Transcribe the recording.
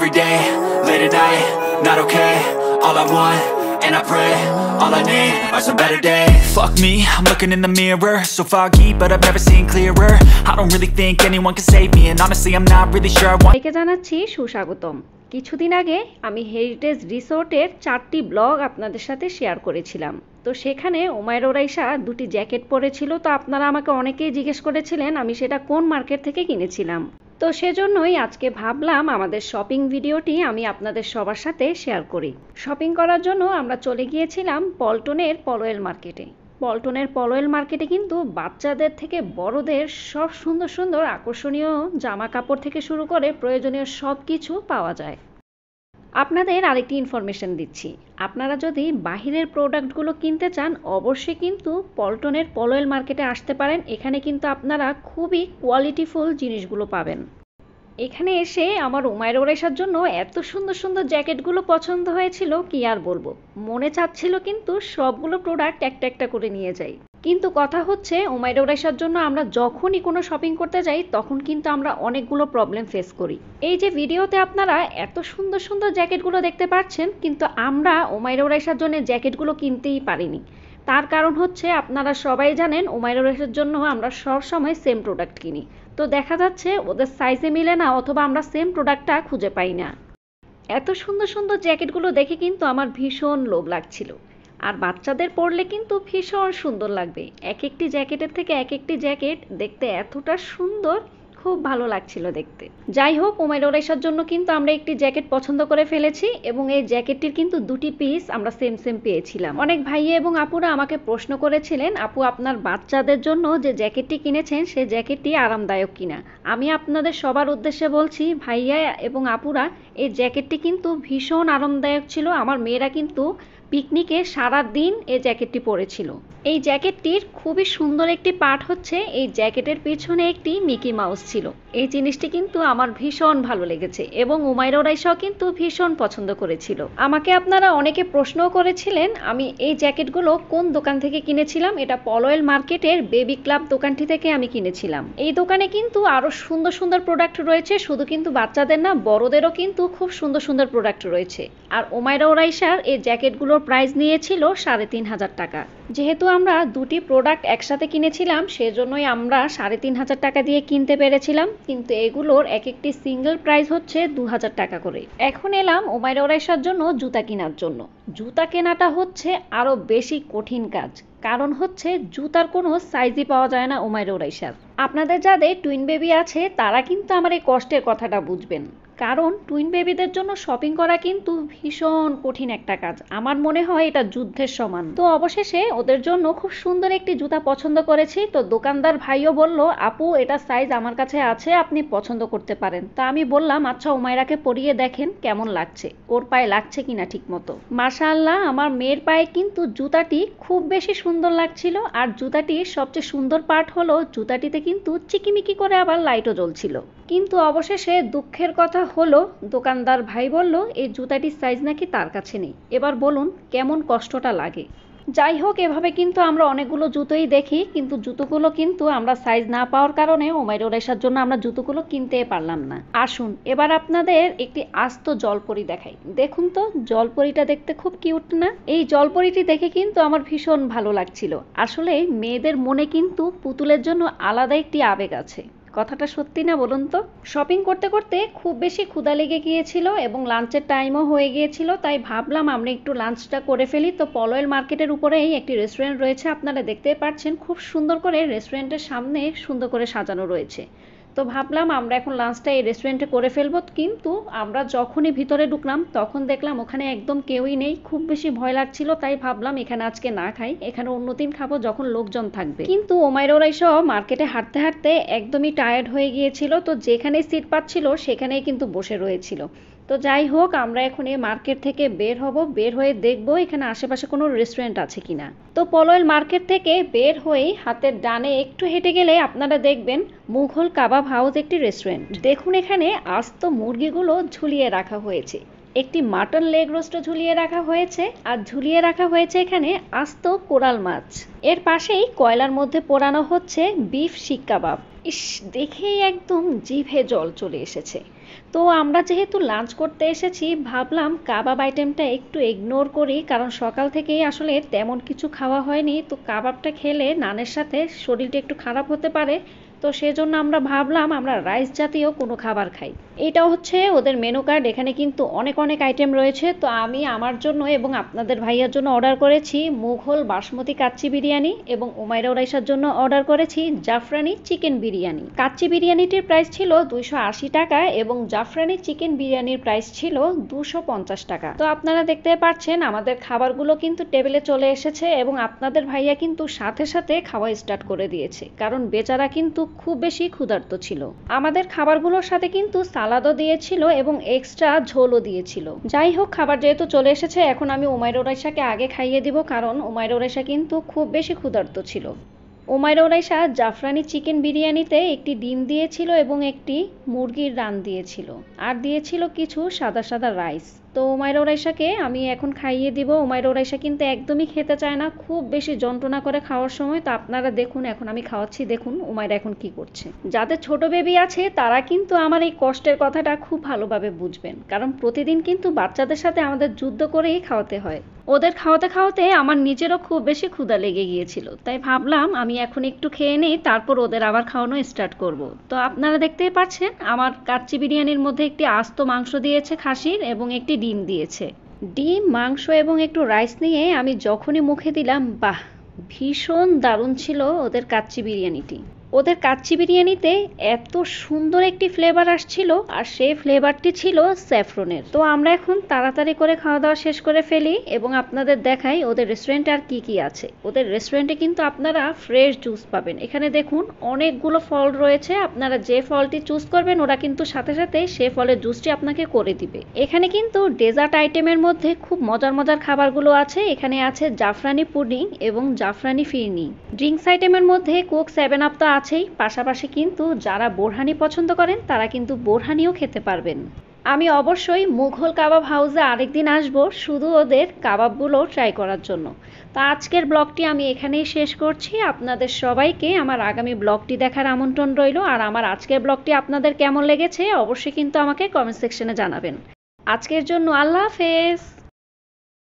every day, late at night, not okay. All I want, and I pray, all I need are some better days. Fuck me, I'm looking in the mirror, so foggy, but I've never seen clearer. I don't really think anyone can save me, and honestly I'm not really sure I want. একে জানাচ্ছি সুস্বাগতম। কিছুদিন আগে আমি heritage রিসোর্টের 4টি blog আপনাদের সাথে শেয়ার করেছিলাম। তো সেখানে উমাইর ওরাইশা দুটি জ্যাকেট পরেছিল। তো আপনারা আমাকে অনেকেই জিজ্ঞেস করেছিলেন আমি সেটা কোন মার্কেট থেকে কিনেছিলাম। তো সেজন্যই আজকে ভাবলাম আমাদের শপিং ভিডিওটি আমি আপনাদের সবার সাথে শেয়ার করি। শপিং করার জন্য আমরা চলে গিয়েছিলাম পল্টনের পলওয়েল মার্কেটে। পল্টনের পলওয়েল মার্কেটে কিন্তু বাচ্চাদের থেকে বড়দের সব সুন্দর সুন্দর আকর্ষণীয় জামা কাপড় থেকে শুরু করে প্রয়োজনীয় সব কিছু পাওয়া যায়। আপনাদের আরেকটি ইনফরমেশন দিচ্ছি, আপনারা যদি বাহিরের প্রোডাক্টগুলো কিনতে চান অবশ্যই কিন্তু পল্টনের পলওয়েল মার্কেটে আসতে পারেন। এখানে কিন্তু আপনারা খুবই কোয়ালিটিফুল জিনিসগুলো পাবেন। এখানে এসে আমার উমাইর ওরাইশার জন্য এত সুন্দর সুন্দর জ্যাকেটগুলো পছন্দ হয়েছিল কি আর বলবো। মনে চাচ্ছিল কিন্তু সবগুলো প্রোডাক্ট একটা একটা করে নিয়ে যাই। কিন্তু কথা হচ্ছে উমাইর ওরাইশার জন্য আমরা যখনই কোনো শপিং করতে যাই তখন কিন্তু আমরা অনেকগুলো প্রবলেম ফেস করি। এই যে ভিডিওতে আপনারা এত সুন্দর সুন্দর জ্যাকেটগুলো দেখতে পাচ্ছেন, কিন্তু আমরা উমাইর ওরাইশার জন্য জ্যাকেটগুলো কিনতেই পারিনি। তার কারণ হচ্ছে আপনারা সবাই জানেন উমাইর ওরাইশার জন্য আমরা সব সময় সেম প্রোডাক্ট কিনি। তো দেখা যাচ্ছে ওদের সাইজে মিলে না, অথবা আমরা সেম প্রোডাক্টটা খুঁজে পাই না। এত সুন্দর সুন্দর জ্যাকেটগুলো দেখে কিন্তু আমার ভীষণ লোভ লাগছিল। আর বাচ্চাদের পরলে কিন্তু ভীষণ সুন্দর লাগবে। এক একটি জ্যাকেটের থেকে এক একটি জ্যাকেট দেখতে এতটা সুন্দর, খুব ভালো লাগছিল দেখতে। যাই হোক, উমাইর ওরাইশার জন্য কিন্তু আমরা একটি জ্যাকেট পছন্দ করে ফেলেছি এবং এই জ্যাকেটটির কিন্তু দুটি পিস আমরা সেম সেম পেয়েছিলাম। অনেক ভাইয়া এবং আপুরা আমাকে প্রশ্ন করেছিলেন, আপু আপনার বাচ্চাদের জন্য যে জ্যাকেটটি কিনেছেন সেই জ্যাকেটটি আরামদায়ক কিনা। আমি আপনাদের সবার উদ্দেশ্যে বলছি ভাইয়া এবং আপুরা, এই জ্যাকেটটি কিন্তু ভীষণ আরামদায়ক ছিল। আমার মেয়েরা কিন্তু পিকনিকে সারা দিন এই জ্যাকেটটি পরেছিল। এই জ্যাকেটটির খুবই সুন্দর একটি পার্ট হচ্ছে এই জ্যাকেটের পিছনে একটি মিকি মাউস ছিল। এই জিনিসটি কিন্তু আমার ভীষণ ভালো লেগেছে এবং উমাইর ওরাইশাও কিন্তু ভীষণ পছন্দ করেছিল। আমাকে আপনারা অনেকে প্রশ্নও করেছিলেন আমি এই জ্যাকেটগুলো কোন দোকান থেকে কিনেছিলাম। এটা পলওয়েল মার্কেটের বেবি ক্লাব দোকানটি থেকে আমি কিনেছিলাম। এই দোকানে কিন্তু আরো সুন্দর সুন্দর প্রোডাক্ট রয়েছে, শুধু কিন্তু বাচ্চাদের না, বড়দেরও কিন্তু খুব সুন্দর সুন্দর প্রোডাক্ট রয়েছে। আর উমাইর ওরাইশার এই জ্যাকেটগুলোর প্রাইস নিয়েছিল ৩৫০০ টাকা। যেহেতু আমরা দুটি প্রোডাক্ট একসাথে কিনেছিলাম সেজন্যই আমরা ৩৫০০ টাকা দিয়ে কিনতে পেরেছিলাম, কিন্তু এগুলোর এক একটি সিঙ্গেল প্রাইস হচ্ছে ২০০০ টাকা করে। এখন এলাম উমাইর ওরাইশার জন্য জুতা কেনার জন্য। জুতা কেনাটা হচ্ছে আরো বেশি কঠিন কাজ, কারণ হচ্ছে জুতার কোনো সাইজই পাওয়া যায় না উমাইর ওরাইশার। আপনাদের যাদের টুইন বেবি আছে তারা কিন্তু আমার এই কষ্টের কথাটা বুঝবেন, কারণ টুইন বেবিদের জন্য শপিং করা কিন্তু ভীষণ কঠিন একটা কাজ। আমার মনে হয় এটা যুদ্ধের সমান। তো অবশেষে ওদের জন্য খুব সুন্দর একটি জুতা পছন্দ করেছি। তো দোকানদার ভাইও বলল, আপু এটা সাইজ আমার কাছে আছে, আপনি পছন্দ করতে পারেন। তা আমি বললাম আচ্ছা উমাইরাকে পরিয়ে দেখেন কেমন লাগছে, ওর পায়ে লাগছে কিনা ঠিক মতো। মাশাআল্লাহ, আমার মেয়ের পায়ে কিন্তু জুতাটি খুব বেশি সুন্দর লাগছিল। আর জুতাটির সবচেয়ে সুন্দর পার্ট হলো জুতাটিতে কিন্তু চিকিমিকি করে আবার লাইটও জ্বলছিল। কিন্তু অবশেষে দুঃখের কথা হলো দোকানদার ভাই বলল এই জুতাটির সাইজ নাকি তার কাছে নেই। এবার বলুন কেমন কষ্টটা লাগে। যাই হোক, এভাবে কিন্তু আমরা অনেকগুলো জুতোই দেখি, কিন্তু জুতোগুলো কিন্তু আমরা সাইজ না পাওয়ার কারণে উমাইর ওরাইশার জন্য আমরা জুতোগুলো কিনতে পারলাম না। আসুন এবার আপনাদের একটি আস্ত জলপরি দেখাই। দেখুন তো জলপরিটা দেখতে খুব কিউট না? এই জলপরিটি দেখে কিন্তু আমার ভীষণ ভালো লাগছিল। আসলে মেয়েদের মনে কিন্তু পুতুলের জন্য আলাদা একটি আবেগ আছে। কথাটা সত্যি না বলুন তো? শপিং করতে করতে খুব বেশি ক্ষুধা লেগে গিয়েছিল এবং লাঞ্চের টাইমও হয়ে গিয়েছিল, তাই ভাবলাম আমরা একটু লাঞ্চটা করে ফেলি। তো পলওয়েল মার্কেটের উপরেই একটি রেস্টুরেন্ট রয়েছে, আপনারা দেখতে পাচ্ছেন খুব সুন্দর করে রেস্টুরেন্টের সামনে সুন্দর করে সাজানো রয়েছে। তো ভাবলাম আমরা এখন লাঞ্চটা এই রেস্টুরেন্টে করে ফেলবো। কিন্তু আমরা যখনই ভিতরে ঢুকলাম তখন দেখলাম ওখানে একদম কেউই নেই। খুব বেশি ভয় লাগছিল, তাই ভাবলাম এখানে আজকে না খাই, এখানে অন্যদিন খাবো যখন লোকজন থাকবে। কিন্তু উমাইর ওরাইশা মার্কেটে হাঁটতে হাঁটতে একদমই টায়ার্ড হয়ে গিয়েছিল, তো যেখানে সিট পাচ্ছিল সেখানেই কিন্তু বসে রয়েছিল। তো যাই হোক, আমরা এখন এই মার্কেট থেকে বের হব, বের হয়ে দেখবো এখানে আশেপাশে কোনো রেস্টুরেন্ট আছে কিনা। তো পলওয়েল মার্কেট থেকে বের হয়ে হাতের ডানে একটু হেঁটে গেলে আপনারা দেখবেন মুঘল কাবাব হাউস একটি রেস্টুরেন্ট। দেখুন এখানে আস্ত মুরগিগুলো ঝুলিয়ে রাখা হয়েছে, একটি মাটন লেগ রোস্টও ঝুলিয়ে রাখা হয়েছে, আর ঝুলিয়ে রাখা হয়েছে এখানে আস্ত কোরাল মাছ। এর পাশেই কয়লার মধ্যে পোড়ানো হচ্ছে বিফ শিক কাবাব। ইস, দেখেই একদম জিভে জল চলে এসেছে। তো আমরা যেহেতু লাঞ্চ করতে এসেছি, ভাবলাম কাবাব আইটেমটা একটু ইগনোর করি, কারণ সকাল থেকেই আসলে তেমন কিছু খাওয়া হয়নি। তো কাবাবটা খেলে নানের সাথে শরীরটা একটু খারাপ হতে পারে, তো সেজন্য আমরা ভাবলাম আমরা রাইস জাতীয় কোনো খাবার খাই। এটাও হচ্ছে ওদের মেনু কার্ড, এখানে কিন্তু অনেক অনেক আইটেম রয়েছে। তো আমি আমার জন্য এবং আপনাদের ভাইয়ার জন্য অর্ডার করেছি মুঘল বাসমতি কাচ্চি বিরিয়ানি, এবং উমাইরা ওরাইশার জন্য অর্ডার করেছি জাফরানি চিকেন বিরিয়ানি। কাচ্চি বিরিয়ানিটির প্রাইস ছিল 280 টাকা এবং জাফরানি চিকেন বিরিয়ানির প্রাইস ছিল 250 টাকা। তো আপনারা দেখতে পাচ্ছেন আমাদের খাবারগুলো কিন্তু টেবিলে চলে এসেছে, এবং আপনাদের ভাইয়া কিন্তু সাথে সাথে খাওয়া স্টার্ট করে দিয়েছে, কারণ বেচারা কিন্তু খুব বেশি ক্ষুধার্ত ছিল। আমাদের খাবারগুলোর সাথে কিন্তু সালাদও দিয়েছিল এবং এক্সট্রা ঝোলও দিয়েছিল। যাই হোক, খাবার যেহেতু চলে এসেছে, এখন আমি উমাইরা ওরাইশাকে আগে খাইয়ে দিব, কারণ উমাইরা ওরাইশা কিন্তু খুব বেশি ক্ষুধার্ত ছিল। উমাইরা ওরাইশা জাফরানি চিকেন বিরিয়ানিতে একটি ডিম দিয়েছিল এবং একটি মুরগির রান দিয়েছিল, আর দিয়েছিল কিছু সাদা সাদা রাইস। তো উমাইরা ওরাইশাকে আমি এখন খাইয়ে দিব। উমাইরা ওরাইশা কিন্তু একদমই খেতে চায় না, খুব বেশি যন্ত্রণা করে খাওয়ার সময়। তো আপনারা দেখুন, এখন আমি খাওয়াচ্ছি, দেখুন উমাইরা এখন কি করছে। যাদের ছোট বেবি আছে তারা কিন্তু আমার এই কষ্টের কথাটা খুব ভালোভাবে বুঝবেন, কারণ প্রতিদিন কিন্তু বাচ্চাদের সাথে আমাদের যুদ্ধ করেই খাওয়াতে হয়। ওদের খাওয়াতে খাওয়াতে আমার নিজেরও খুব বেশি ক্ষুধা লেগে গিয়েছিল, তাই ভাবলাম আমি এখন একটু খেয়ে নিই, তারপর ওদের আবার খাওয়ানো স্টার্ট করব। তো আপনারা দেখতেই পাচ্ছেন আমার কাচ্চি বিরিয়ানির মধ্যে একটি আস্ত মাংস দিয়েছে খাসির, এবং একটি ডিম দিয়েছে। ডিম, মাংস এবং একটু রাইস নিয়ে আমি যখনই মুখে দিলাম, বাহ, ভীষণ দারুণ ছিল ওদের কাচ্চি বিরিয়ানিটি। ওদের কাচ্চি বিরিয়ানিতে এত সুন্দর একটি ফ্লেভার আসছিল, আর সেই ফ্লেভারটি ছিল স্যাফরনের। তো আমরা এখন তাড়াতাড়ি করে খাওয়া দাওয়া শেষ করে ফেলি এবং আপনাদের দেখাই ওদের রেস্টুরেন্টে আর কি কি আছে। ওদের রেস্টুরেন্টে কিন্তু আপনারা ফ্রেশ জুস পাবেন। এখানে দেখুন অনেকগুলো ফল রয়েছে, আপনারা যে ফলটি চুজ করবেন ওরা কিন্তু সাথে সাথে সে ফলের জুসটি আপনাকে করে দিবে। এখানে কিন্তু ডেজার্ট আইটেমের মধ্যে খুব মজার মজার খাবারগুলো আছে। এখানে আছে জাফরানি পুডিং এবং জাফরানি ফিরনি। ড্রিঙ্কস আইটেমের মধ্যে কোক 7 আপ তো আছেই, পাশাপাশি কিন্তু যারা বোরহানি পছন্দ করেন তারা কিন্তু বোরহানিও খেতে পারবেন। আমি অবশ্যই মুঘল কাবাব হাউসে আরেকদিন আসব, শুধু ওদের কাবাবগুলো ট্রাই করার জন্য। তো আজকের ব্লগটি আমি এখানেই শেষ করছি। আপনাদের সবাইকে আমার আগামী ব্লগটি দেখার আমন্ত্রণ রইল। আর আমার আজকের ব্লগটি আপনাদের কেমন লেগেছে অবশ্যই কিন্তু আমাকে কমেন্ট সেকশনে জানাবেন। আজকের জন্য আল্লাহ হাফেজ।